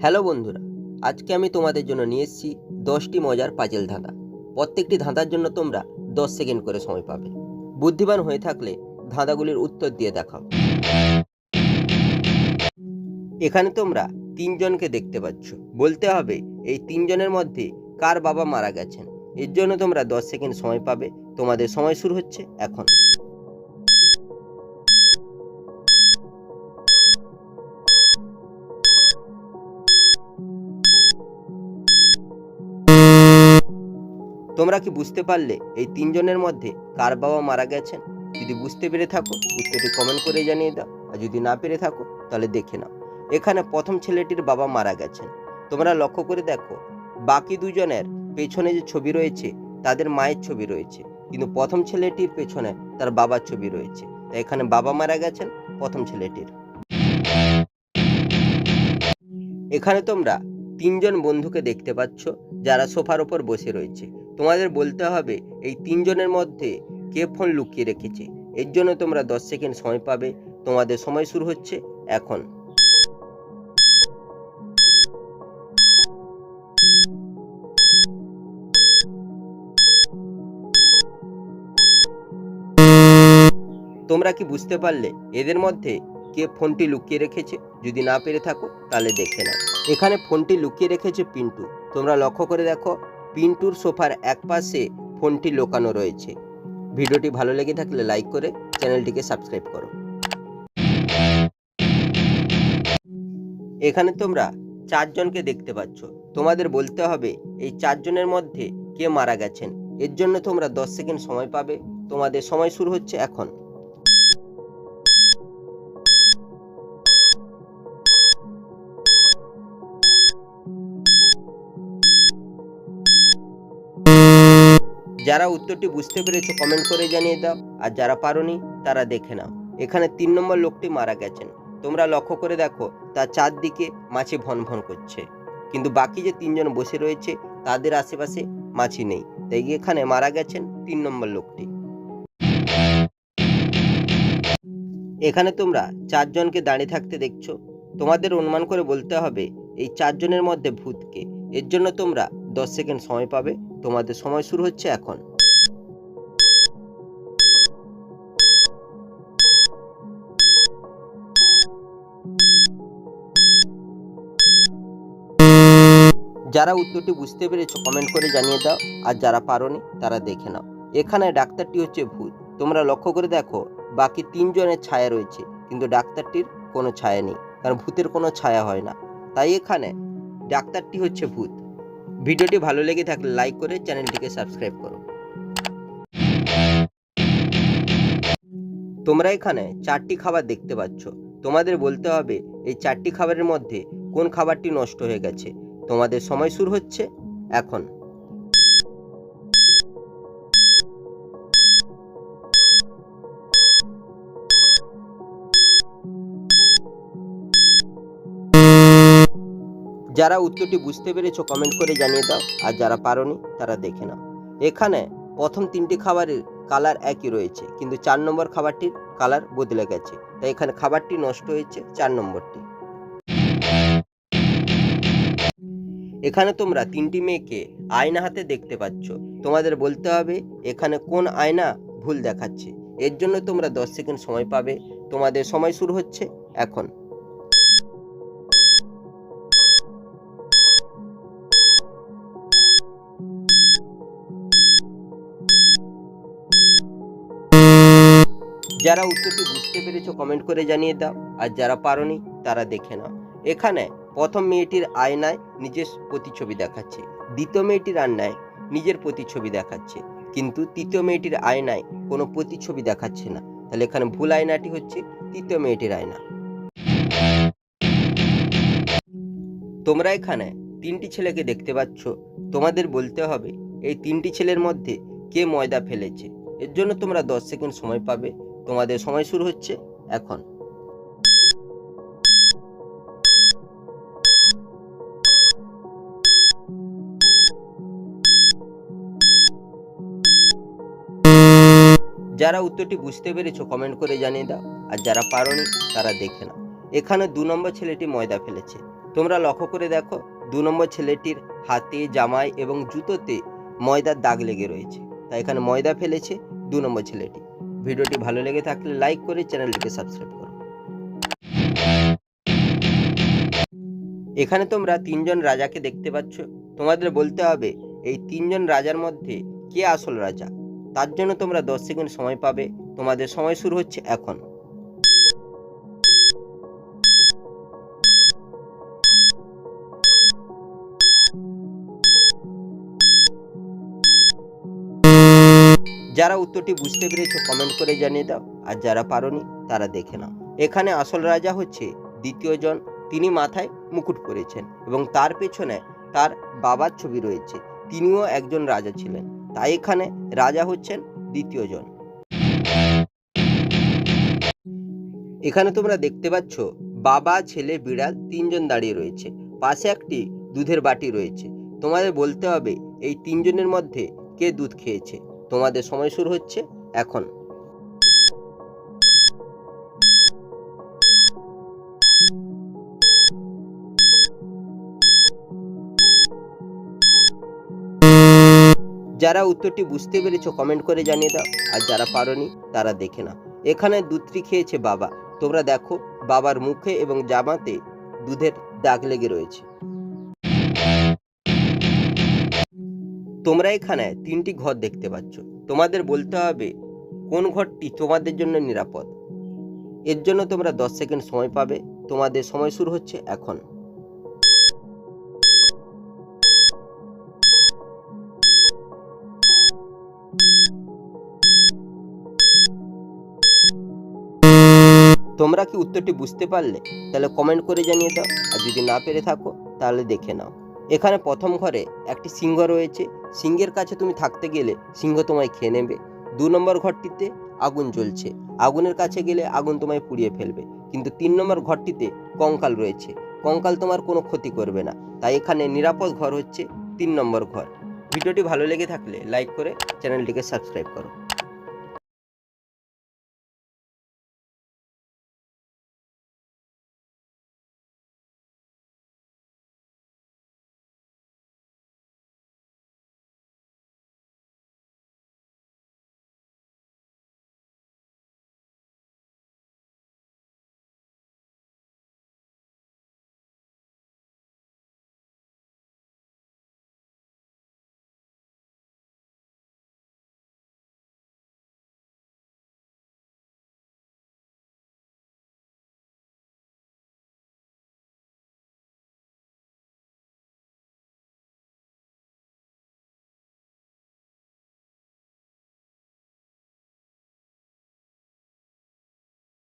Hello বন্ধুরা, আজকে আমি তোমাদের জন্য নিয়ে এসেছি 10টি মজার পাজেল ধাঁধা। প্রত্যেকটি ধাঁধার জন্য তোমরা 10 সেকেন্ড করে সময় পাবে। বুদ্ধিমান হয়ে থাকলে ধাঁধাগুলির উত্তর দিয়ে দেখাও। এখানে তোমরা তিনজনকে দেখতে পাচ্ছ। বলতে হবে এই তিনজনের মধ্যে কার বাবা মারা গেছেন। এর জন্য তোমরা 10 সেকেন্ড সময় পাবে। তোমাদের সময় শুরু হচ্ছে এখন। তোমরা কি বুঝতে পারলে এই তিনজনের মধ্যে কার বাবা মারা গেছেন? যদি বুঝতে পেরে থাকো উত্তরটি কমেন্ট করে জানিয়ে দাও, আর যদি না পেরে থাকো তাহলে দেখে নাও। এখানে প্রথম ছেলেটির বাবা মারা গেছেন। তোমরা লক্ষ্য করে দেখো, বাকি দুজনের পেছনে যে ছবি রয়েছে তাদের মায়ের ছবি রয়েছে, কিন্তু প্রথম ছেলেটির পেছনে তার বাবার ছবি রয়েছে। তাই এখানে বাবা মারা গেছেন প্রথম ছেলেটির। এখানে তোমরা তিনজন বন্ধুকে দেখতে পাচ্ছ যারা সোফার ওপর বসে রয়েছে। তোমাদের বলতে হবে এই তিনজনের মধ্যে কে ফোন লুকিয়ে রেখেছে। এর জন্য তোমরা 10 সেকেন্ড সময় পাবে। তোমাদের সময় শুরু হচ্ছে এখন। তোমরা কি বুঝতে পারলে এদের মধ্যে কে ফোনটি লুকিয়ে রেখেছে? যদি না পেরে থাকো তাহলে দেখে নাও। এখানে ফোনটি লুকিয়ে রেখেছে পিন্টু। তোমরা লক্ষ্য করে দেখো, পিন্টুর সোফার এক পাশে ফোনটি লুকানো রয়েছে। ভিডিওটি ভালো লেগে থাকলে লাইক করে চ্যানেলটিকে সাবস্ক্রাইব করো। এখানে তোমরা চারজনকে দেখতে পাচ্ছ। তোমাদের বলতে হবে এই চারজনের মধ্যে কে মারা গেছেন। এর জন্য তোমরা 10 সেকেন্ড সময় পাবে। তোমাদের সময় শুরু হচ্ছে এখন। যারা উত্তরটি বুঝতে পেরেছো কমেন্ট করে জানিয়ে দাও, আর যারা পারোনি তারা দেখে নাও। এখানে 3 নম্বর লোকটি মারা গেছেন। তোমরা লক্ষ্য করে দেখো তার চারদিকে মাছি ভন ভন করছে, কিন্তু বাকি যে তিনজন বসে রয়েছে তাদের আশেপাশে মাছি নেই। তাই এখানে মারা গেছেন 3 নম্বর লোকটি। এখানে তোমরা চারজনকে দাঁড়িয়ে থাকতে দেখছো। তোমাদের অনুমান করে বলতে হবে এই চারজনের মধ্যে ভূতকে। এর জন্য তোমরা 10 সেকেন্ড সময় পাবে। তোমাদের সময় শুরু হচ্ছে এখন। যারা উত্তরটি বুঝতে পেরেছো কমেন্ট করে জানিয়ে দাও, আর যারা পারোনি তারা দেখে নাও। এখানে ডাক্তারটি হচ্ছে ভূত। তোমরা লক্ষ্য করে দেখো বাকি তিনজনের ছায়া রয়েছে, কিন্তু ডাক্তারটির কোনো ছায়া নেই, কারণ ভূতের কোনো ছায়া হয় না। তাই এখানে ডাক্তারটি হচ্ছে ভূত। ভিডিওটি ভালো লেগে থাকলে লাইক করে চ্যানেলটিকে সাবস্ক্রাইব করো। তোমরা এখানে 4টি খাবার দেখতে পাচ্ছ। তোমাদের বলতে হবে এই 4টি খাবারের মধ্যে কোন খাবারটি নষ্ট হয়ে গেছে। তোমাদের সময় শুরু হচ্ছে এখন। যারা উত্তরটি বুঝতে পেরেছো কমেন্ট করে জানিয়ে দাও, আর যারা পারোনি তারা দেখে নাও। এখানে প্রথম 3টি খাবারের কালার একই রয়েছে, কিন্তু 4 নম্বর খাবারটির কালার বদলে গেছে। তাই এখানে খাবারটি নষ্ট হয়েছে 4 নম্বরটি। এখানে তোমরা 3টি মেয়েকে আয়না হাতে দেখতে পাচ্ছ। তোমাদের বলতে হবে এখানে কোন আয়না ভুল দেখাচ্ছে। এর জন্য তোমরা 10 সেকেন্ড সময় পাবে। তোমাদের সময় শুরু হচ্ছে এখন। যারা উত্তরটি বুঝতে পেরেছো কমেন্ট করে জানিয়ে দাও, আর যারা পারোনি তারা দেখে নাও। এখানে প্রথম মেয়েটির আয়নায় নিজের প্রতিছবি দেখাচ্ছে, দ্বিতীয় মেয়েটির আয়নায় নিজের প্রতিছবি দেখাচ্ছে, কিন্তু তৃতীয় মেয়েটির আয়নায় কোনো প্রতিছবি দেখাচ্ছে না। তাহলে এখানে ভুল আয়নাটি হচ্ছে তৃতীয় মেয়েটির আয়না। তোমরা এখানে 3টি ছেলেকে দেখতে পাচ্ছ। তোমাদের বলতে হবে এই 3টি ছেলের মধ্যে কে ময়দা ফেলেছে। এর জন্য তোমরা 10 সেকেন্ড সময় পাবে। তোমাদের সময় শুরু হচ্ছে এখন। যারা উত্তরটি বুঝতে পেরেছো কমেন্ট করে জানিয়ে দাও, আর যারা পারোনি তারা দেখে নাও। এখানে 2 নম্বর ছেলেটি ময়দা ফেলেছে। তোমরা লক্ষ্য করে দেখো 2 নম্বর ছেলেটির হাতে, জামায় এবং জুতোতে ময়দার দাগ লেগে রয়েছে। তাই এখানে ময়দা ফেলেছে 2 নম্বর ছেলেটি। ভিডিওটি ভালো লেগে থাকলে লাইক করে চ্যানেলটিকে সাবস্ক্রাইব করো। এখানে তোমরা 3 জন রাজাকে দেখতে পাচ্ছ। তোমাদের বলতে হবে এই 3 জন রাজার মধ্যে কে আসল রাজা। তার জন্য তোমরা 10 সেকেন্ড সময় পাবে। তোমাদের সময় শুরু হচ্ছে এখন। যারা উত্তরটি বুঝতে পেরেছো কমেন্ট করে জানিয়ে দাও, আর যারা পারোনি তারা দেখে নাও। এখানে আসল রাজা হচ্ছে দ্বিতীয় জন। তিনি মাথায় মুকুট পরেছেন এবং তার পেছনে তার বাবার ছবি রয়েছে। তিনিও একজন রাজা ছিলেন, তাই এখানে রাজা হচ্ছেন দ্বিতীয় জন। এখানে তোমরা দেখতে পাচ্ছ বাবা, ছেলে, বিড়াল 3 জন দাঁড়িয়ে রয়েছে। পাশে একটি দুধের বাটি রয়েছে। তোমাদের বলতে হবে এই 3 জনের মধ্যে কে দুধ খেয়েছে। তোমাদের সময় শুরু হচ্ছে এখন। যারা উত্তরটি বুঝতে পেরেছো কমেন্ট করে জানিয়ে দাও, আর যারা পারোনি তারা দেখে নাও। এখানে দুধটি খেয়েছে বাবা। তোমরা দেখো বাবার মুখে এবং জামাতে দুধের দাগ লেগে রয়েছে। তোমরা এখানে 3টি ঘর দেখতে পাচ্ছ। তোমাদের বলতে হবে কোন ঘরটি তোমাদের জন্য নিরাপদ। এর জন্য তোমরা 10 সেকেন্ড সময় পাবে। তোমাদের সময় শুরু হচ্ছে এখন। তোমরা কি উত্তরটি বুঝতে পারলে? তাহলে কমেন্ট করে জানিয়ে দাও, আর যদি না পেরে থাকো তাহলে দেখে নাও। এখানে প্রথম ঘরে একটি সিংহ রয়েছে। সিংহের কাছে তুমি থাকতে গেলে সিংহ তোমায় খেয়ে নেবে। 2 নম্বর ঘরটিতে আগুন জ্বলছে। আগুনের কাছে গেলে আগুন তোমায় পুড়িয়ে ফেলবে। কিন্তু 3 নম্বর ঘরটিতে কঙ্কাল রয়েছে। কঙ্কাল তোমার কোনো ক্ষতি করবে না। তাই এখানে নিরাপদ ঘর হচ্ছে 3 নম্বর ঘর। ভিডিওটি ভালো লেগে থাকলে লাইক করে চ্যানেলটিকে সাবস্ক্রাইব করো।